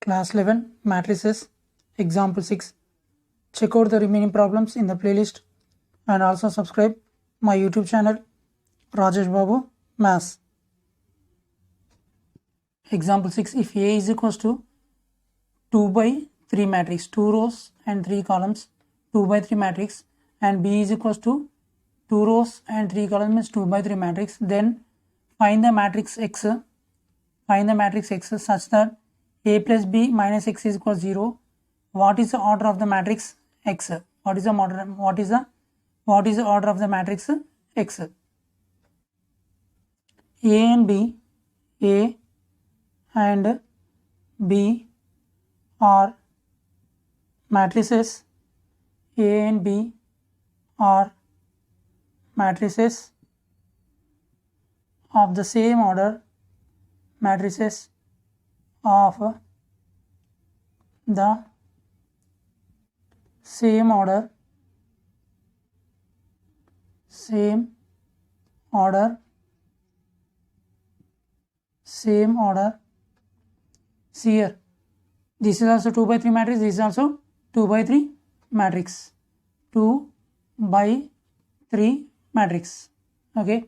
Class 11 Matrices Example 6. Check out the remaining problems in the playlist and also subscribe my YouTube channel Rajesh Babu Maths. Example 6. If A is equals to 2 by 3 matrix, 2 rows and 3 columns, 2 by 3 matrix, and B is equals to 2 rows and 3 columns means 2 by 3 matrix, then find the matrix X. Find the matrix X such that A plus B minus X is equal to 0. What is the order of the matrix X? What is the order of the matrix X? A and B, A and B are matrices. A and B are matrices of the same order. Matrices of the same order. Same order. See here, this is also 2 by 3 matrix, this is also 2 by 3 matrix. 2 by 3 matrix. Okay,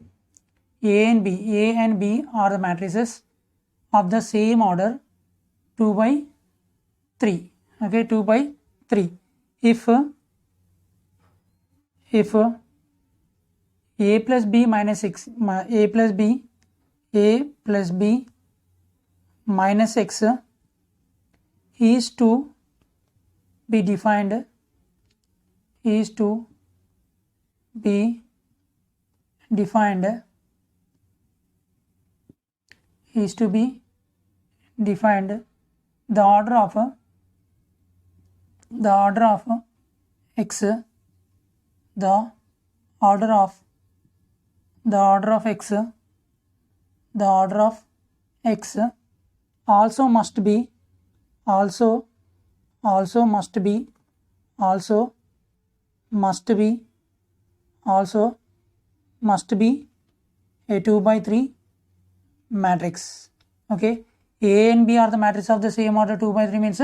A and B are the matrices of the same order, 2 by 3. Okay, 2 by 3. If A plus B minus X, A plus B minus X is to be defined the order of X, the order of X also must be a 2 by 3 matrix. Okay, A and B are the matrices of the same order. 2 by 3 means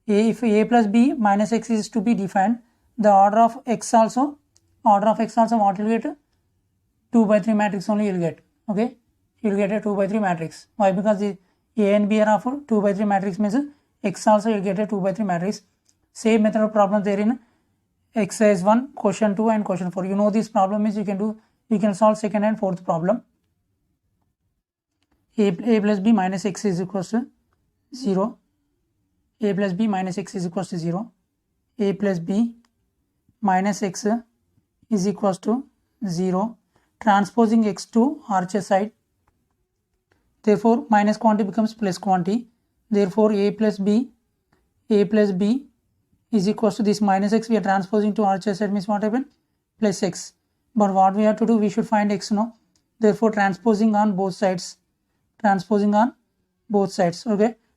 if A plus B minus X is to be defined, the order of X also what will get? 2 by 3 matrix only you will get. Okay, you will get a 2 by 3 matrix. Why? Because the A and B are of 2 by 3 matrix means X also you will get a 2 by 3 matrix. Same method of problem there in exercise 1, question 2 and question 4. You know this problem is you can solve second and fourth problem. A plus B minus X is equals to 0. A plus B minus X is equals to 0. A plus B minus X is equals to 0. Transposing X to RHS side. Therefore, minus quantity becomes plus quantity. Therefore, A plus B is equals to this minus X. We are transposing to RHS side means what happened? Plus X. But what we have to do? We should find X now. Therefore, transposing on both sides. Okay,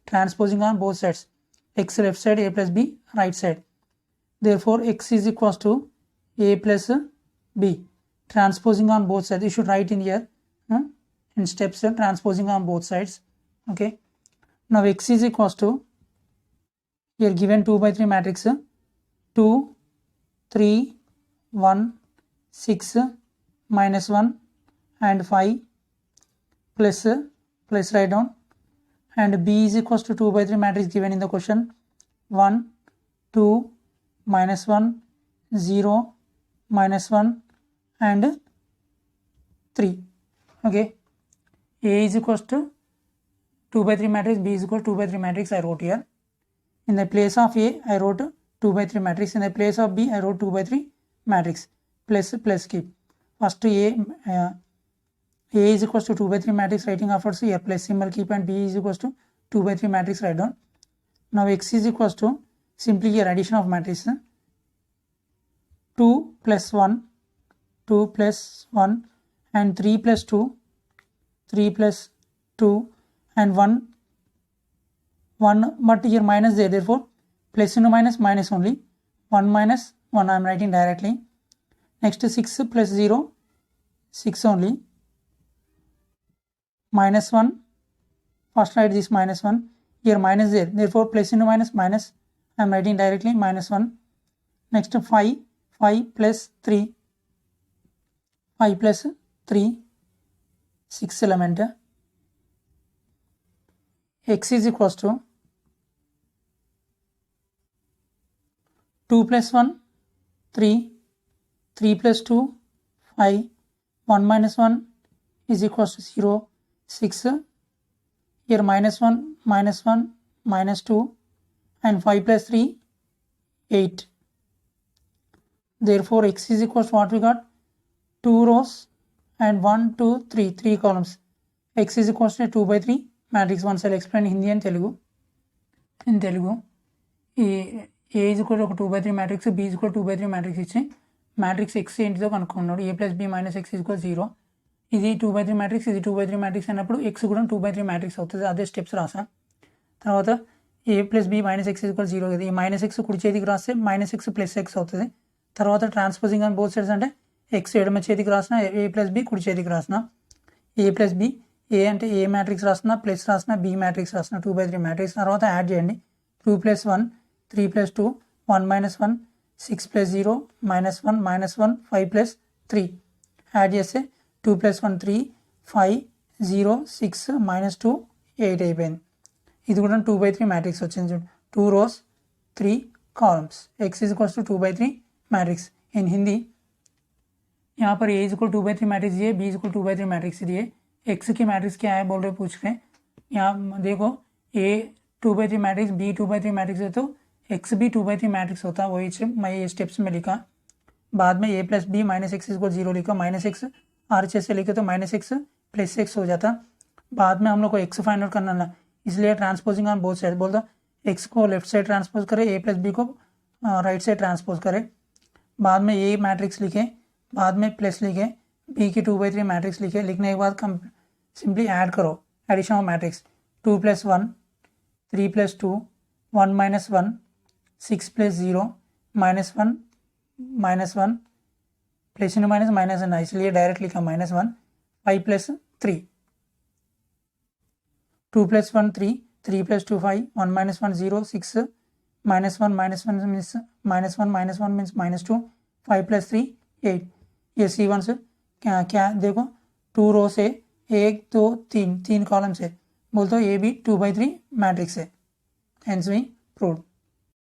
transposing on both sides. X left side, A plus B right side. Therefore, X is equals to A plus B. Transposing on both sides. You should write in here in steps transposing on both sides. Okay. Now X is equals to, here given 2 by 3 matrix 2, 3, 1, 6, minus 1 and 5 plus write down, and B is equals to 2 by 3 matrix given in the question 1, 2, minus 1, 0, minus 1 and 3. Okay, A is equals to 2 by 3 matrix, B is equal to 2 by 3 matrix I wrote here. In the place of A I wrote 2 by 3 matrix, in the place of B I wrote 2 by 3 matrix, plus keep. First A is equals to 2 by 3 matrix writing afterwards here plus symbol keep, and B is equals to 2 by 3 matrix write down. Now X is equals to simply here addition of matrix 2 plus 1 and 3 plus 2 and 1, but here minus there, therefore plus into minus only, 1 minus 1 I am writing directly. Next 6 plus 0, 6 only, minus 1, first write this minus 1, here minus there, therefore plus into minus minus, I am writing directly minus 1. Next 5 plus 3, 5 plus 3, 6th element, x is equals to 2 plus 1 3, 3 plus 2 5, 1 minus 1 is equals to 0, 6, here minus 1 minus 2, and 5 plus 3 8. Therefore x is equals to what we got, 2 rows and 1 2 3 columns. X is equals to 2 by 3 matrix. Once I'll explain Hindi and Telugu. In Telugu, A is equal to 2 by 3 matrix, B is equal to 2 by 3 matrix ఇచ్చి matrix X ఏంటిదో కనుక్కున్నాడు. A plus B minus X equal 0. ఇది 2 by 3 matrix, ఇది 2 by 3 matrix అయినప్పుడు X కూడా 2 by 3 matrix అవుతుంది. అదే steps రాసా. తర్వాత A plus B minus X equal 0 కదా, ఈ మైనస్ ఎక్స్ కుడి చేతికి రాస్తే మైనస్ ఎక్స్ ప్లస్ ఎక్స్ అవుతుంది. తర్వాత ట్రాన్స్పోజింగ్ ఆన్ బోత్ సైడ్స్ అంటే ఎక్స్ ఎడమ చేతికి రాసిన, ఏ ప్లస్ బి కుడి చేతికి రాసిన. ఏ ప్లస్ బి, ఏ అంటే ఏ మ్యాట్రిక్స్ రాసిన, ప్లస్ రాసిన, బి మ్యాట్రిక్స్ రాసిన, 2 by 3 మ్యాట్రిక్స్. తర్వాత యాడ్ చేయండి. 2 plus 1 3 plus 2 1 minus 1 6 plus 0 minus 1 minus 1 5 plus 3. Add చేస్తే 2 plus 1 3 5 0 6 minus 2 8 అయిపోయింది. ఇది కూడా 2 by 3 మ్యాట్రిక్స్ వచ్చింది చూడు. 2 rows 3 columns. x is equals to 2 by 3 matrix. In Hindi यहाँ पर a is equal 2 by 3 matrix दिए, b is equal 2 by 3 matrix दिए. x की मैट्रिक्स क्या है बोल रहे पूछ रहे हैं. यहाँ देखो a 2 by 3 matrix, b 2 by 3 matrix है तो x भी 2 by 3 मैट्रिक्स होता है. वही मैं ये स्टेप्स में लिखा. बाद में a plus B minus X equal 0 लिखा. माइनस एक्स आर से लिखे तो माइनस एक्स प्लस एक्स हो जाता. बाद में हम लोग को x फाइंड आउट करना ना, इसलिए ट्रांसपोजिंग ऑन बोथ साइड बोल दो. x को लेफ्ट साइड ट्रांसपोज करे, a प्लस बी को राइट साइड ट्रांसपोज करे. बाद में ए मैट्रिक्स लिखे, बाद में प्लस लिखे, बी की 2 by 3 मैट्रिक्स लिखे. लिखने के बाद सिंपली ऐड करो. Addition of matrix 2 plus 1 3 plus 2 1 minus 1 6 plus 0 minus 1 plus in minus minus है ना, इसलिए डायरेक्ट लिखा minus 1 5 plus 3 2 plus 1 3 3 plus 2 5 1 minus 1 0 6 minus 1 means minus 1 means minus 2 5 plus 3 8. ये C1 से क्या देखो 2 रो से 1 2 3 कॉलम से बोलते हो, ये भी 2 by 3 मैट्रिक्स है. Hence we proved.